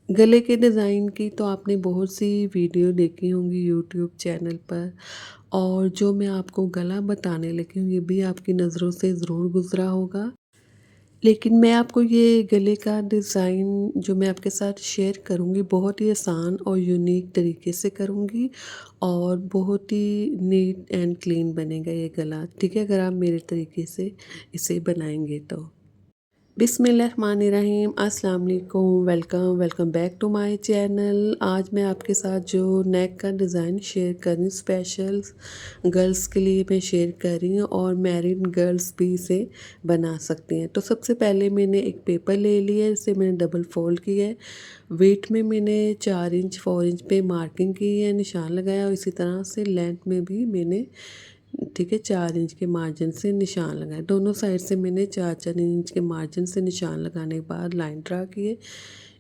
गले के डिज़ाइन की तो आपने बहुत सी वीडियो देखी होंगी यूट्यूब चैनल पर। और जो मैं आपको गला बताने लगी हूँ ये भी आपकी नज़रों से ज़रूर गुज़रा होगा। लेकिन मैं आपको ये गले का डिज़ाइन जो मैं आपके साथ शेयर करूँगी बहुत ही आसान और यूनिक तरीके से करूँगी और बहुत ही नीट एंड क्लीन बनेगा ये गला, ठीक है? अगर आप मेरे तरीके से इसे बनाएँगे तो। बिस्मिल्लाहिर्रहमानिर्रहीम, अस्सलाम वालेकुम, welcome welcome back to my channel. आज मैं आपके साथ जो नेक का डिज़ाइन शेयर कर रही हूँ स्पेशल गर्ल्स के लिए मैं शेयर कर रही हूँ और मैरिड गर्ल्स भी इसे बना सकती हैं। तो सबसे पहले मैंने एक पेपर ले लिया है, इसे मैंने डबल फोल्ड किया है। वेट में मैंने 4 इंच 4 इंच पे मार्किंग की है, निशान लगाया और इसी तरह से लेंथ में भी मैंने, ठीक है, 4 इंच के मार्जिन से निशान लगाए। दोनों साइड से मैंने 4-4 इंच के मार्जिन से निशान लगाने के बाद लाइन ड्रा किए।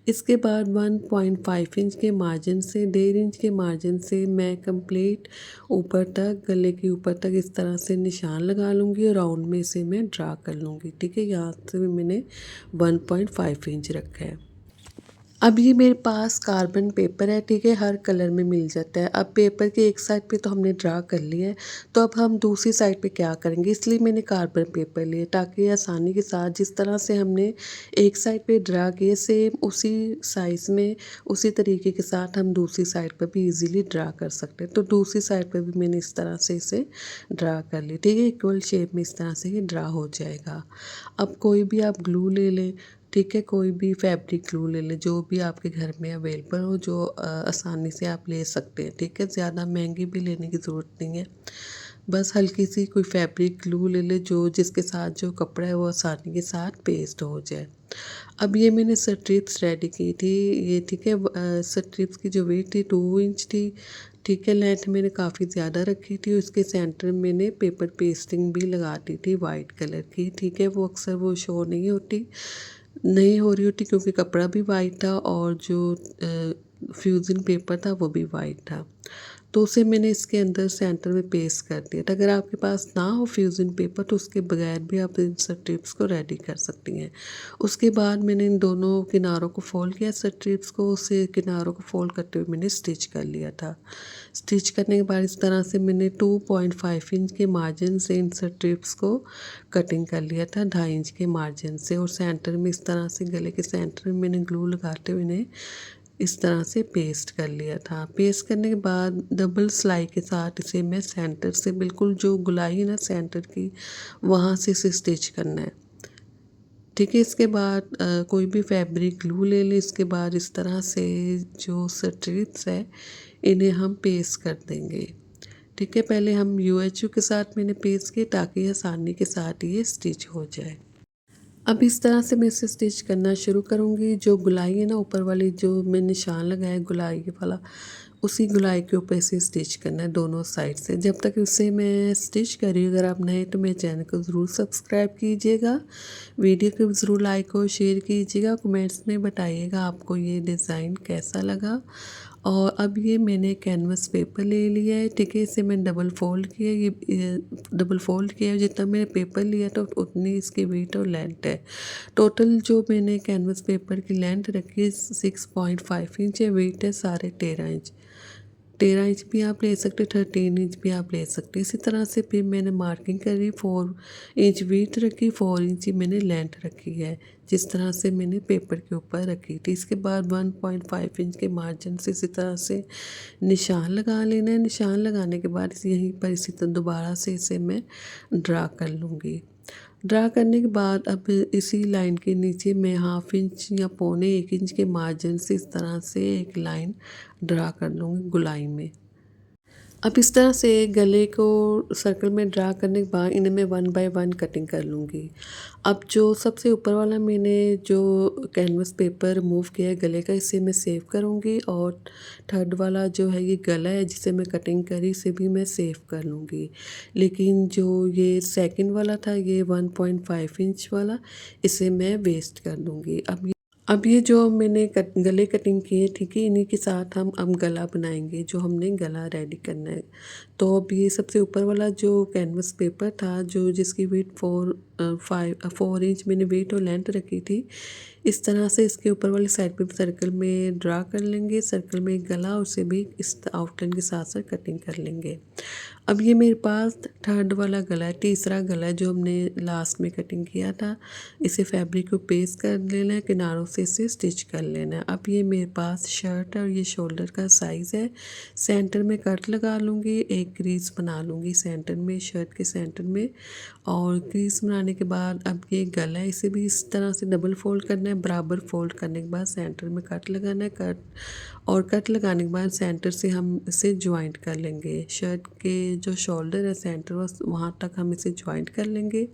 इसके बाद 1.5 इंच के मार्जिन से 1.5 इंच के मार्जिन से मैं कंप्लीट ऊपर तक, गले के ऊपर तक इस तरह से निशान लगा लूँगी और राउंड में इसे मैं ड्रा कर लूँगी, ठीक है। यहाँ से भी मैंने 1.5 इंच रखा है। अब ये मेरे पास कार्बन पेपर है, ठीक है, हर कलर में मिल जाता है। अब पेपर के एक साइड पे तो हमने ड्रा कर लिया है, तो अब हम दूसरी साइड पे क्या करेंगे, इसलिए मैंने कार्बन पेपर लिया ताकि आसानी के साथ जिस तरह से हमने एक साइड पे ड्रा किए सेम उसी साइज़ में उसी तरीके के साथ हम दूसरी साइड पर भी इजीली ड्रा कर सकते हैं। तो दूसरी साइड पर भी मैंने इस तरह से इसे ड्रा कर लिया, ठीक है, इक्वल शेप में इस तरह से ये ड्रा हो जाएगा। अब कोई भी आप ग्लू ले लें, ठीक है, कोई भी फैब्रिक ग्लू ले लें जो भी आपके घर में अवेलेबल हो, जो आसानी से आप ले सकते हैं, ठीक है। ज़्यादा महंगी भी लेने की ज़रूरत नहीं है, बस हल्की सी कोई फैब्रिक ग्लू ले लें जो जिसके साथ जो कपड़ा है वो आसानी के साथ पेस्ट हो जाए। अब ये मैंने स्ट्रिप्स रेडी की थी, ये, ठीक है, स्ट्रिप्स की जो वेट थी 2 इंच थी, ठीक है। लेंथ मैंने काफ़ी ज़्यादा रखी थी। उसके सेंटर में मैंने पेपर पेस्टिंग भी लगा दी थी वाइट कलर की, ठीक है। वो अक्सर वो शो नहीं हो रही होती क्योंकि कपड़ा भी वाइट था और जो फ्यूज़न पेपर था वो भी वाइट था। तो उसे मैंने इसके अंदर सेंटर में पेस्ट कर दिया था। अगर आपके पास ना हो फ्यूज़न पेपर तो उसके बगैर भी आप इन स्ट्रिप्स को रेडी कर सकती हैं। उसके बाद मैंने इन दोनों किनारों को फ़ोल्ड किया, स्ट्रिप्स को, उसे किनारों को फ़ोल्ड करते हुए मैंने स्टिच कर लिया था। स्टिच करने के बाद इस तरह से मैंने 2.5 इंच के मार्जिन से इन स्ट्रिप्स को कटिंग कर लिया था 2.5 इंच के मार्जिन से और सेंटर में इस तरह से गले के सेंटर में मैंने ग्लू लगाते हुए इन्हें इस तरह से पेस्ट कर लिया था। पेस्ट करने के बाद डबल सिलाई के साथ इसे मैं सेंटर से, बिल्कुल जो गुलाई है ना सेंटर की, वहाँ से इसे स्टिच करना है, ठीक है। इसके बाद कोई भी फैब्रिक ग्लू ले लें। इसके बाद इस तरह से जो स्ट्रिप्स है इन्हें हम पेस्ट कर देंगे, ठीक है। पहले हम यूएचयू के साथ मैंने पेस्ट किए ताकि आसानी के साथ ये स्टिच हो जाए। अब इस तरह से मैं इसे स्टिच करना शुरू करूँगी। जो गुलाई है ना ऊपर वाली, जो मैं निशान लगाया है गुलाई वाला, उसी गुलाई के ऊपर इसे स्टिच करना है दोनों साइड से। जब तक इसे मैं स्टिच कर रही हूँ, अगर आप नए तो मेरे चैनल को ज़रूर सब्सक्राइब कीजिएगा, वीडियो को ज़रूर लाइक और शेयर कीजिएगा, कमेंट्स में बताइएगा आपको ये डिज़ाइन कैसा लगा। और अब ये मैंने कैनवस पेपर ले लिया है, ठीक है, इसे मैं डबल फोल्ड किया, ये डबल फोल्ड किया है। जितना मैंने पेपर लिया तो उतनी इसकी वेट और लेंथ है। टोटल जो मैंने कैनवस पेपर की लेंथ रखी है 6.5 इंच है, वेट है 13.5 इंच। 13 इंच भी आप ले सकते, 13 इंच भी आप ले सकते। इसी तरह से फिर मैंने मार्किंग करी, 4 इंच विड्थ रखी, 4 इंच ही मैंने लेंथ रखी है, जिस तरह से मैंने पेपर के ऊपर रखी थी। इसके बाद 1.5 इंच के मार्जिन से इसी तरह से निशान लगा लेना है। निशान लगाने के बाद यहीं पर इसी तरह दोबारा से इसे मैं ड्रा कर लूँगी। ड्रा करने के बाद अब इसी लाइन के नीचे मैं 1/2 इंच या 1.25 इंच के मार्जिन से इस तरह से एक लाइन ड्रा कर लूँगी गुलाई में। अब इस तरह से गले को सर्कल में ड्रा करने के बाद इन्हें मैं 1 बाय 1 कटिंग कर लूँगी। अब जो सबसे ऊपर वाला मैंने जो कैनवस पेपर रिमूव किया है गले का, इसे मैं सेव करूँगी और थर्ड वाला जो है ये गला है जिसे मैं कटिंग करी, इसे भी मैं सेव कर लूँगी। लेकिन जो ये सेकंड वाला था, ये 1.5 इंच वाला, इसे मैं वेस्ट कर दूँगी। अब ये जो मैंने गले कटिंग किए, ठीक है, इन्हीं के साथ हम अब गला बनाएंगे। जो हमने गला रेडी करना है, तो अब ये सबसे ऊपर वाला जो कैनवस पेपर था, जो जिसकी वेट 4 इंच मैंने वेट और लेंथ रखी थी, इस तरह से इसके ऊपर वाली साइड पे सर्कल में ड्रा कर लेंगे। सर्कल में एक गला, उसे भी इस आउटलाइन के साथ साथ कटिंग कर लेंगे। अब ये मेरे पास थर्ड वाला गला है, तीसरा गला है, जो हमने लास्ट में कटिंग किया था। इसे फैब्रिक को पेस्ट कर लेना है, किनारों से इसे स्टिच कर लेना है। अब ये मेरे पास शर्ट है और ये शोल्डर का साइज़ है। सेंटर में कट लगा लूँगी, एक क्रीज बना लूँगी सेंटर में, शर्ट के सेंटर में। और क्रीज बनाने के बाद अब ये गला है, इसे भी इस तरह से डबल फोल्ड करना है। बराबर फोल्ड करने के बाद सेंटर में कट लगाना है। कट लगाने के बाद सेंटर से हम इसे ज्वाइंट कर लेंगे। शर्ट के जो शोल्डर है सेंटर, बस वहाँ तक हम इसे ज्वाइंट कर लेंगे।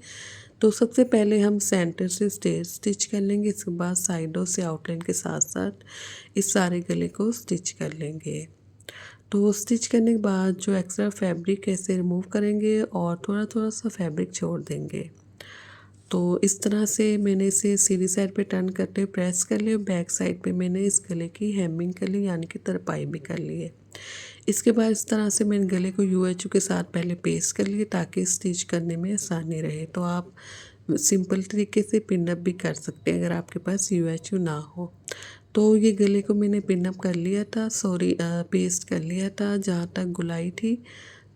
तो सबसे पहले हम सेंटर से स्टिच कर लेंगे, इसके बाद साइडों से आउटलाइन के साथ साथ इस सारे गले को स्टिच कर लेंगे। तो स्टिच करने के बाद जो एक्स्ट्रा फैब्रिक है इसे रिमूव करेंगे और थोड़ा थोड़ा सा फैब्रिक छोड़ देंगे। तो इस तरह से मैंने इसे सीधी साइड पे टर्न करते हुए प्रेस कर लिया। बैक साइड पे मैंने इस गले की हेमिंग कर ली, यानी कि तरपाई भी कर ली है। इसके बाद इस तरह से मैंने गले को यूएचयू के साथ पहले पेस्ट कर लिए, ताकि स्टिच करने में आसानी रहे। तो आप सिंपल तरीके से पिन अप भी कर सकते हैं अगर आपके पास यूएचयू ना हो। तो ये गले को मैंने पिन अप कर लिया था, पेस्ट कर लिया था। जहाँ तक गुलाई थी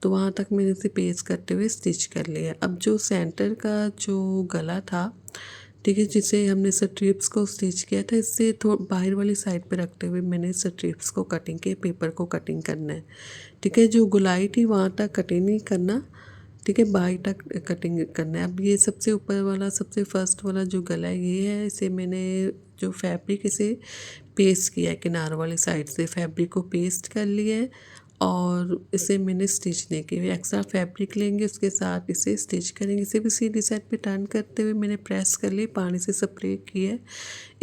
तो वहाँ तक मैंने इसे पेस्ट करते हुए स्टिच कर लिया। अब जो सेंटर का जो गला था, ठीक है, जिसे हमने स्ट्रिप्स को स्टिच किया था, इससे बाहर वाली साइड पे रखते हुए मैंने स्ट्रिप्स को कटिंग के पेपर को कटिंग करना है। ठीक है, जो गुलाई थी वहाँ तक कटिंग नहीं करना, ठीक है, बाहर तक कटिंग करना है। अब ये सबसे ऊपर वाला, सबसे फर्स्ट वाला जो गला है ये है, इसे मैंने जो फैब्रिक इसे पेस्ट किया है, किनार वाली साइड से फैब्रिक को पेस्ट कर लिया है और इसे मैंने स्टिच नहीं की। एक्स्ट्रा फैब्रिक लेंगे, उसके साथ इसे स्टिच करेंगे। इसे भी सीधी साइड पे टर्न करते हुए मैंने प्रेस कर लिया, पानी से स्प्रे किया है।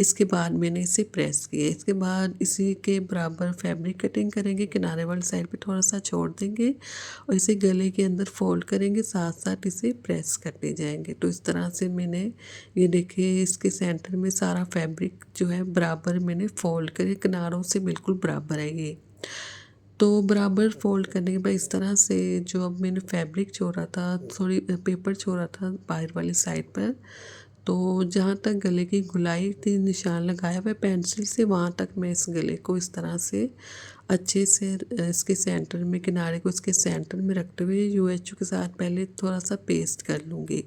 इसके बाद मैंने इसे प्रेस किया। इसके बाद इसी के बराबर फैब्रिक कटिंग करेंगे, किनारे वाली साइड पे थोड़ा सा छोड़ देंगे और इसे गले के अंदर फोल्ड करेंगे, साथ साथ इसे प्रेस करते जाएंगे। तो इस तरह से मैंने, ये देखिए, इसके सेंटर में सारा फैब्रिक जो है बराबर मैंने फोल्ड करे, किनारों से बिल्कुल बराबर है ये। तो बराबर फोल्ड करने के बाद इस तरह से जो अब मैंने फैब्रिक छोड़ा था, सॉरी पेपर छोड़ा था बाहर वाली साइड पर, तो जहाँ तक गले की गुलाई थी निशान लगाया हुआ पेंसिल से, वहाँ तक मैं इस गले को इस तरह से अच्छे से इसके सेंटर में, किनारे को इसके सेंटर में रखते हुए यूएचयू के साथ पहले थोड़ा सा पेस्ट कर लूँगी,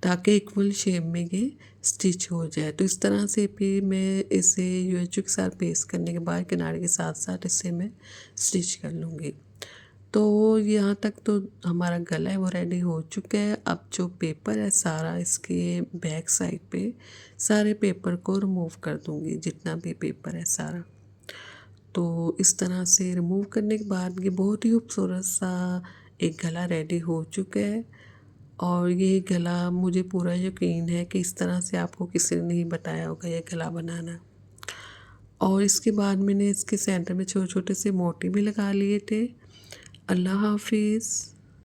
ताकि इक्वल शेप में ये स्टिच हो जाए। तो इस तरह से फिर मैं इसे यूएचयू के साथ पेस्ट करने के बाद किनारे के साथ साथ इसे मैं स्टिच कर लूँगी। तो यहाँ तक तो हमारा गला है वो रेडी हो चुका है। अब जो पेपर है सारा, इसके बैक साइड पे सारे पेपर को रिमूव कर दूँगी, जितना भी पेपर है सारा। तो इस तरह से रिमूव करने के बाद ये बहुत ही खूबसूरत सा एक गला रेडी हो चुका है। और ये गला मुझे पूरा यकीन है कि इस तरह से आपको किसी ने नहीं बताया होगा ये गला बनाना। और इसके बाद मैंने इसके सेंटर में छोटे छोटे से मोती भी लगा लिए थे। अल्लाह हाफिज़।